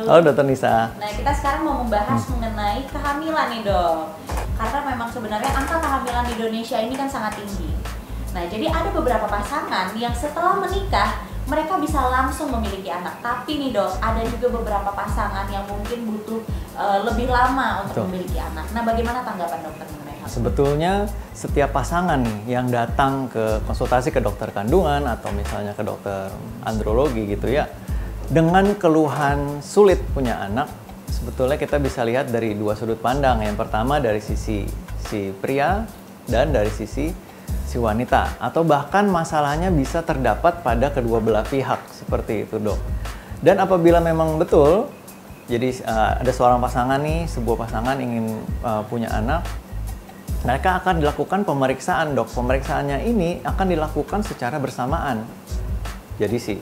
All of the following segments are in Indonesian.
Halo Dokter Nisa. Nah, kita sekarang mau membahas mengenai kehamilan nih dok. Karena memang sebenarnya angka kehamilan di Indonesia ini kan sangat tinggi. Nah, jadi ada beberapa pasangan yang setelah menikah mereka bisa langsung memiliki anak. Tapi nih dok, ada juga beberapa pasangan yang mungkin butuh lebih lama untuk memiliki anak. Nah, bagaimana tanggapan dokter mengenai hal itu? Sebetulnya setiap pasangan nih yang datang ke konsultasi ke dokter kandungan atau misalnya ke dokter andrologi gitu ya, dengan keluhan sulit punya anak, sebetulnya kita bisa lihat dari dua sudut pandang. Yang pertama dari sisi si pria dan dari sisi si wanita, atau bahkan masalahnya bisa terdapat pada kedua belah pihak seperti itu dok. Dan apabila memang betul, jadi ada seorang pasangan nih, sebuah pasangan ingin punya anak, mereka akan dilakukan pemeriksaan dok. Pemeriksaannya ini akan dilakukan secara bersamaan. Jadi si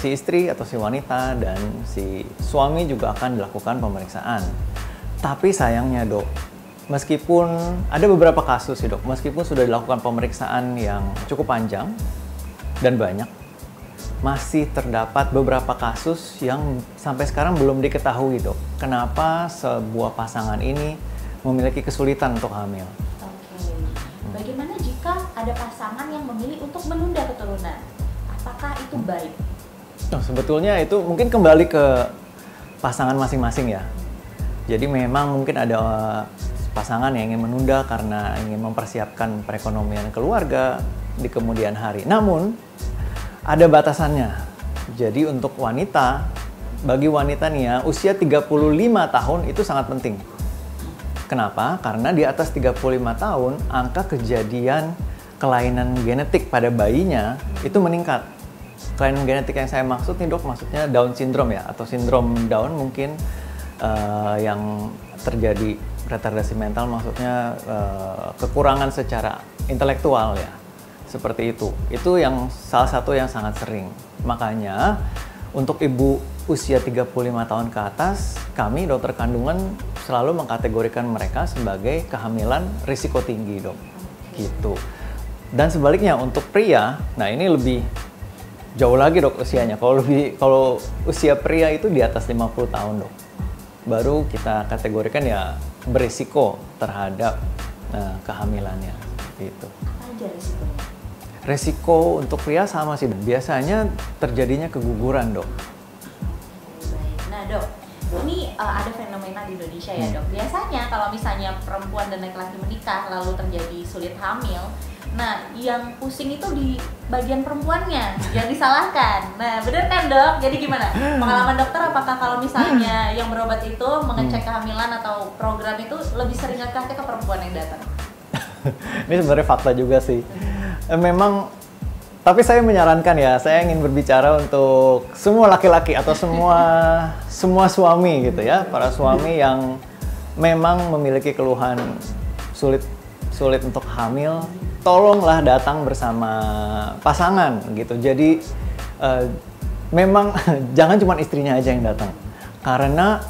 istri atau si wanita dan si suami juga akan dilakukan pemeriksaan. Tapi sayangnya dok, meskipun ada beberapa kasus sih dok, meskipun sudah dilakukan pemeriksaan yang cukup panjang dan banyak, masih terdapat beberapa kasus yang sampai sekarang belum diketahui dok. Kenapa sebuah pasangan ini memiliki kesulitan untuk hamil. Oke. Bagaimana jika ada pasangan yang memilih untuk menunda keturunan? Apakah itu baik? Nah, sebetulnya itu mungkin kembali ke pasangan masing-masing ya. Jadi memang mungkin ada pasangan yang ingin menunda karena ingin mempersiapkan perekonomian keluarga di kemudian hari. Namun ada batasannya. Jadi untuk wanita, bagi wanita nih ya, usia 35 tahun itu sangat penting. Kenapa? Karena di atas 35 tahun, angka kejadian kelainan genetik pada bayinya itu meningkat. Kelainan genetik yang saya maksud nih dok, maksudnya Down syndrome ya, atau sindrom Down mungkin yang terjadi retardasi mental, maksudnya kekurangan secara intelektual ya, seperti itu. Itu yang salah satu yang sangat sering. Makanya untuk ibu usia 35 tahun ke atas, kami dokter kandungan selalu mengkategorikan mereka sebagai kehamilan risiko tinggi dok, gitu. Dan sebaliknya untuk pria, nah ini lebih jauh lagi dok usianya. Kalau usia pria itu di atas 50 tahun dok, baru kita kategorikan ya berisiko terhadap kehamilannya gitu. Apa aja risikonya? Resiko untuk pria sama sih, biasanya terjadinya keguguran dok. Baik. Nah dok, ini ada fenomena di Indonesia ya dok. Biasanya kalau misalnya perempuan dan laki-laki menikah lalu terjadi sulit hamil, nah yang pusing itu di bagian perempuannya, yang disalahkan. Nah benar kan dok? Jadi gimana? Pengalaman dokter apakah kalau misalnya yang berobat itu mengecek kehamilan atau program itu lebih sering laki-laki ke perempuan yang datang? Ini sebenarnya fakta juga sih. Memang, tapi saya menyarankan ya, saya ingin berbicara untuk semua laki-laki atau semua suami gitu ya, para suami yang memang memiliki keluhan sulit untuk hamil, tolonglah datang bersama pasangan gitu. Jadi memang jangan cuma istrinya aja yang datang, karena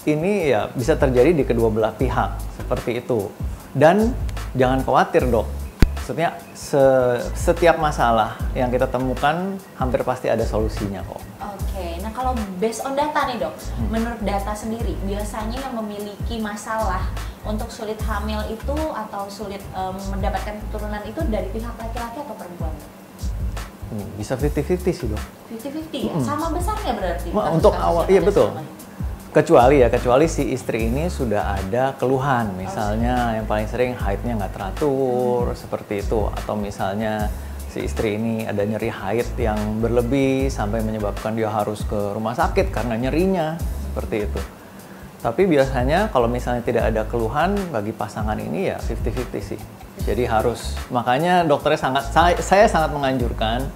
ini ya bisa terjadi di kedua belah pihak seperti itu. Dan jangan khawatir dok, maksudnya setiap masalah yang kita temukan hampir pasti ada solusinya kok. Oke, nah kalau based on data nih dok, menurut data sendiri biasanya yang memiliki masalah untuk sulit hamil itu atau sulit mendapatkan keturunan itu dari pihak laki-laki atau perempuan? Bisa 50-50 sih dok. 50-50 ya? Sama besarnya berarti? Untuk awal, iya betul. Kecuali si istri ini sudah ada keluhan, misalnya yang paling sering haidnya nggak teratur, seperti itu. Atau misalnya si istri ini ada nyeri haid yang berlebih sampai menyebabkan dia harus ke rumah sakit karena nyerinya, seperti itu. Tapi biasanya kalau misalnya tidak ada keluhan, bagi pasangan ini ya 50-50 sih. Jadi harus, makanya dokternya saya sangat menganjurkan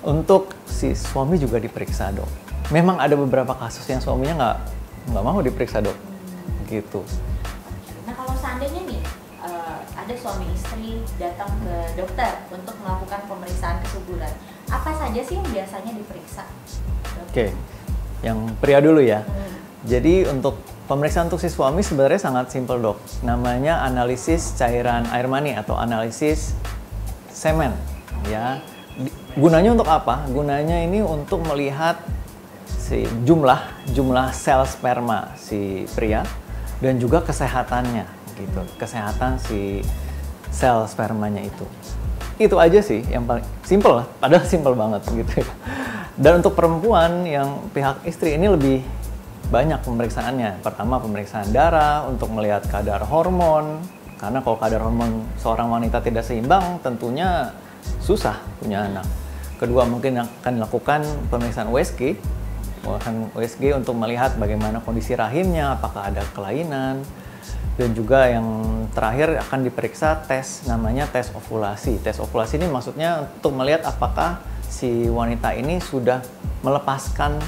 untuk si suami juga diperiksa dok. Memang ada beberapa kasus yang suaminya nggak mau diperiksa dok, gitu. Nah kalau seandainya nih ada suami istri datang ke dokter untuk melakukan pemeriksaan kesuburan, apa saja sih yang biasanya diperiksa? Oke, yang pria dulu ya. Jadi untuk pemeriksaan untuk si suami sebenarnya sangat simpel dok. Namanya analisis cairan air mani atau analisis semen, ya. Gunanya untuk apa? Gunanya ini untuk melihat si jumlah sel sperma si pria dan juga kesehatannya gitu, kesehatan si sel spermanya itu. Itu aja sih yang paling simple lah, padahal simple banget gitu ya. Dan untuk perempuan yang pihak istri ini lebih banyak pemeriksaannya. Pertama pemeriksaan darah untuk melihat kadar hormon, karena kalau kadar hormon seorang wanita tidak seimbang tentunya susah punya anak. Kedua mungkin akan dilakukan pemeriksaan USG untuk melihat bagaimana kondisi rahimnya, apakah ada kelainan. Dan juga yang terakhir akan diperiksa tes, namanya tes ovulasi. Tes ovulasi ini maksudnya untuk melihat apakah si wanita ini sudah melepaskan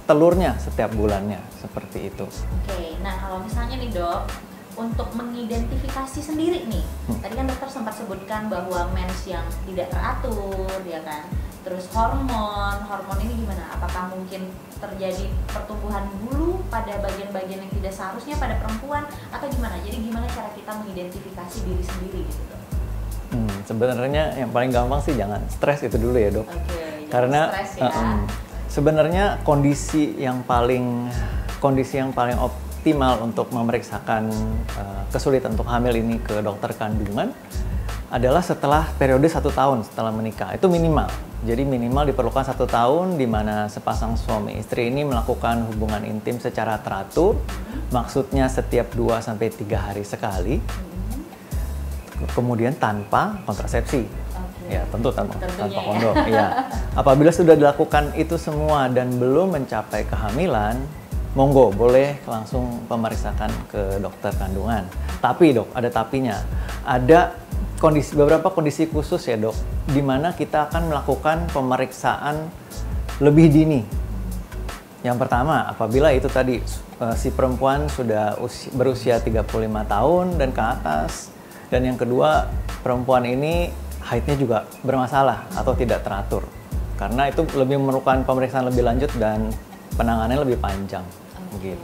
telurnya setiap bulannya, seperti itu. Oke, nah kalau misalnya nih dok, untuk mengidentifikasi sendiri nih, tadi kan dokter sempat sebutkan bahwa mens yang tidak teratur, ya kan? Terus hormon ini gimana? Apakah mungkin terjadi pertumbuhan bulu pada bagian-bagian yang tidak seharusnya pada perempuan atau gimana? Jadi gimana cara kita mengidentifikasi diri sendiri gitu dok? Sebenarnya yang paling gampang sih jangan stres itu dulu ya dok. Oke, karena stres ya. Sebenarnya kondisi yang paling optimal untuk memeriksakan kesulitan untuk hamil ini ke dokter kandungan adalah setelah periode 1 tahun setelah menikah. Itu minimal. Jadi minimal diperlukan 1 tahun di mana sepasang suami istri ini melakukan hubungan intim secara teratur. Maksudnya setiap 2-3 hari sekali. Kemudian tanpa kontrasepsi. Ya, tentu tanpa kondom. Ya. Apabila sudah dilakukan itu semua dan belum mencapai kehamilan, monggo boleh langsung pemeriksakan ke dokter kandungan. Tapi dok, ada tapinya. Ada beberapa kondisi khusus ya dok, di mana kita akan melakukan pemeriksaan lebih dini. Yang pertama, apabila itu tadi si perempuan sudah berusia 35 tahun dan ke atas. Dan yang kedua, perempuan ini haidnya juga bermasalah atau tidak teratur. Karena itu lebih memerlukan pemeriksaan lebih lanjut dan penanganannya lebih panjang. Gitu.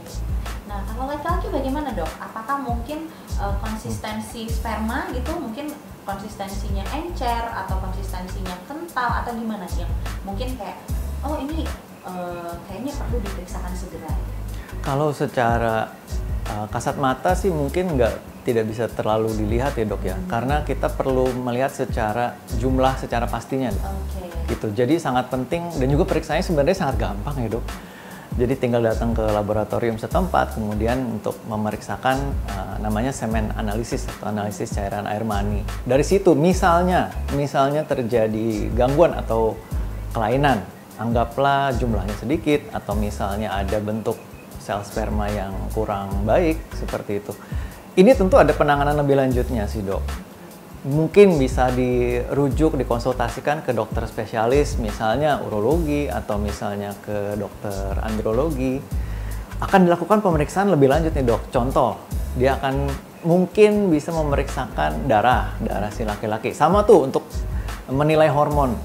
Nah, kalau laki-laki bagaimana dok? Apakah mungkin konsistensi sperma gitu, mungkin konsistensinya encer atau konsistensinya kental atau gimana yang mungkin kayak, oh ini kayaknya perlu diperiksakan segera? Kalau secara kasat mata sih mungkin tidak bisa terlalu dilihat ya dok ya, karena kita perlu melihat secara jumlah secara pastinya. Gitu. Jadi sangat penting dan juga periksanya sebenarnya sangat gampang ya dok. Jadi tinggal datang ke laboratorium setempat, kemudian untuk memeriksakan namanya semen analisis atau analisis cairan air mani. Dari situ misalnya terjadi gangguan atau kelainan, anggaplah jumlahnya sedikit atau misalnya ada bentuk sel sperma yang kurang baik seperti itu. Ini tentu ada penanganan lebih lanjutnya sih dok. Mungkin bisa dirujuk, dikonsultasikan ke dokter spesialis, misalnya urologi atau misalnya ke dokter andrologi. Akan dilakukan pemeriksaan lebih lanjut nih dok. Contoh, dia akan mungkin bisa memeriksakan darah si laki-laki. Sama tuh untuk menilai hormon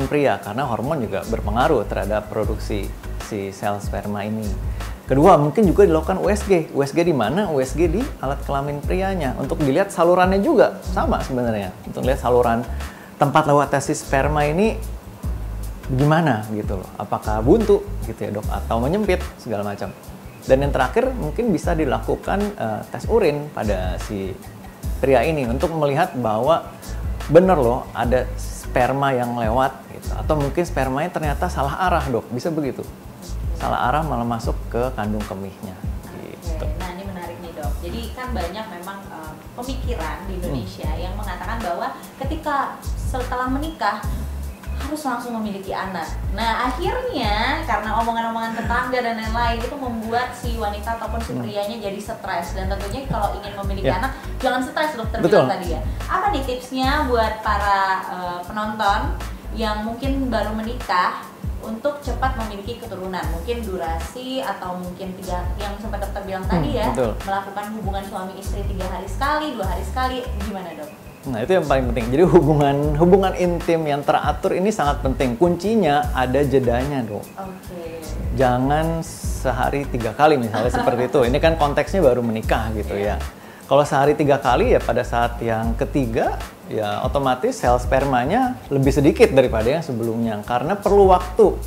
pria, karena hormon juga berpengaruh terhadap produksi si sel sperma ini. Kedua, mungkin juga dilakukan USG. USG di mana? USG di alat kelamin prianya. Untuk dilihat salurannya juga sama sebenarnya. Untuk lihat saluran tempat lewatnya si sperma ini gimana gitu loh. Apakah buntu gitu ya dok, atau menyempit segala macam. Dan yang terakhir mungkin bisa dilakukan tes urin pada si pria ini untuk melihat bahwa bener loh ada sperma yang lewat gitu. Atau mungkin spermanya ternyata salah arah dok, bisa begitu. Salah arah malah masuk ke kandung kemihnya. Gitu. Nah ini menarik nih dok. Jadi kan banyak memang pemikiran di Indonesia yang mengatakan bahwa ketika setelah menikah harus langsung memiliki anak. Nah akhirnya karena omongan-omongan tetangga dan lain-lain itu membuat si wanita ataupun si prianya jadi stres. Dan tentunya kalau ingin memiliki anak jangan stres, dokter bilang tadi ya. Apa nih tipsnya buat para penonton yang mungkin baru menikah untuk cepat memiliki keturunan, mungkin durasi atau mungkin yang sempat dokter bilang tadi ya, melakukan hubungan suami istri 3 hari sekali, 2 hari sekali, gimana dok? Nah itu yang paling penting. Jadi hubungan intim yang teratur ini sangat penting. Kuncinya ada jedanya dok. Jangan sehari 3 kali misalnya seperti itu. Ini kan konteksnya baru menikah gitu ya. Kalau sehari 3 kali ya pada saat yang ketiga ya otomatis sel spermanya lebih sedikit daripada yang sebelumnya karena perlu waktu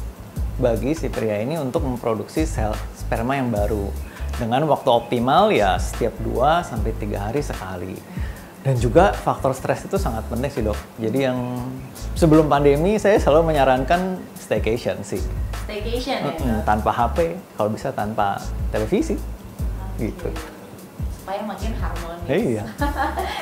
bagi si pria ini untuk memproduksi sel sperma yang baru. Dengan waktu optimal ya setiap 2 sampai 3 hari sekali. Dan juga faktor stres itu sangat penting sih dok. Jadi yang sebelum pandemi saya selalu menyarankan staycation sih. Staycation ya? Tanpa HP, kalau bisa tanpa televisi. Gitu. Supaya makin harmonis. Iya.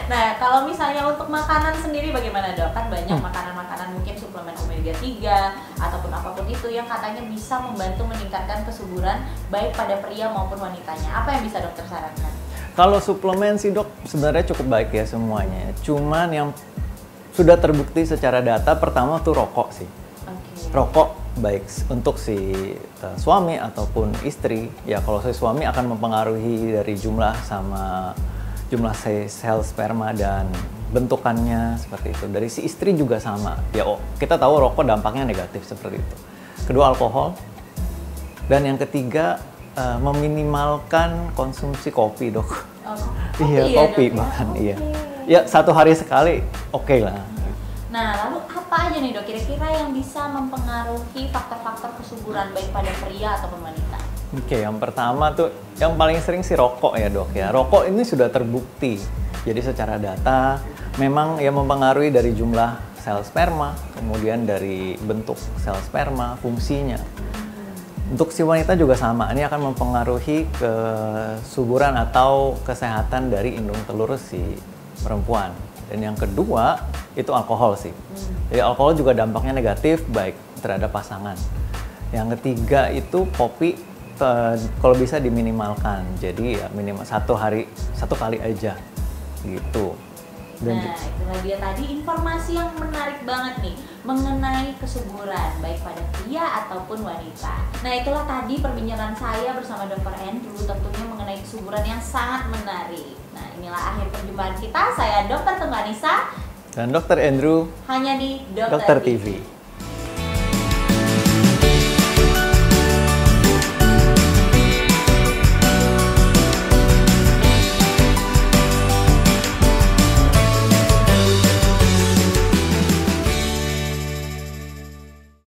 Nah, kalau misalnya untuk makanan sendiri bagaimana dok? Kan banyak makanan-makanan mungkin suplemen omega 3 ataupun apapun itu yang katanya bisa membantu meningkatkan kesuburan baik pada pria maupun wanitanya. Apa yang bisa dokter sarankan? Kalau suplemen sih dok sebenarnya cukup baik ya semuanya. Cuman yang sudah terbukti secara data pertama tuh rokok sih. Rokok baik untuk si suami ataupun istri. Ya kalau si suami akan mempengaruhi dari jumlah sel sperma dan bentukannya seperti itu. Dari si istri juga sama. Ya kita tahu rokok dampaknya negatif seperti itu. Kedua alkohol. Dan yang ketiga meminimalkan konsumsi kopi dok. Kopi bahkan iya. Ya 1 hari sekali oke lah. Nah, lalu apa aja nih dok kira-kira yang bisa mempengaruhi faktor-faktor kesuburan baik pada pria ataupun wanita? Oke, yang pertama tuh yang paling sering sih rokok ya dok ya. Rokok ini sudah terbukti. Jadi secara data memang yang mempengaruhi dari jumlah sel sperma, kemudian dari bentuk sel sperma, fungsinya. Untuk si wanita juga sama. Ini akan mempengaruhi kesuburan atau kesehatan dari indung telur si perempuan. Dan yang kedua itu alkohol sih. Jadi alkohol juga dampaknya negatif baik terhadap pasangan. Yang ketiga itu kopi kalau bisa diminimalkan. Jadi ya minimal 1 kali aja gitu. Nah, itulah dia tadi informasi yang menarik banget nih mengenai kesuburan baik pada pria ataupun wanita. Nah, itulah tadi perbincangan saya bersama Dr. Andrew tentunya mengenai kesuburan yang sangat menarik. Nah, inilah akhir perjumpaan kita. Saya Dr. Tengah Anissa dan Dr. Andrew hanya di Dokter TV.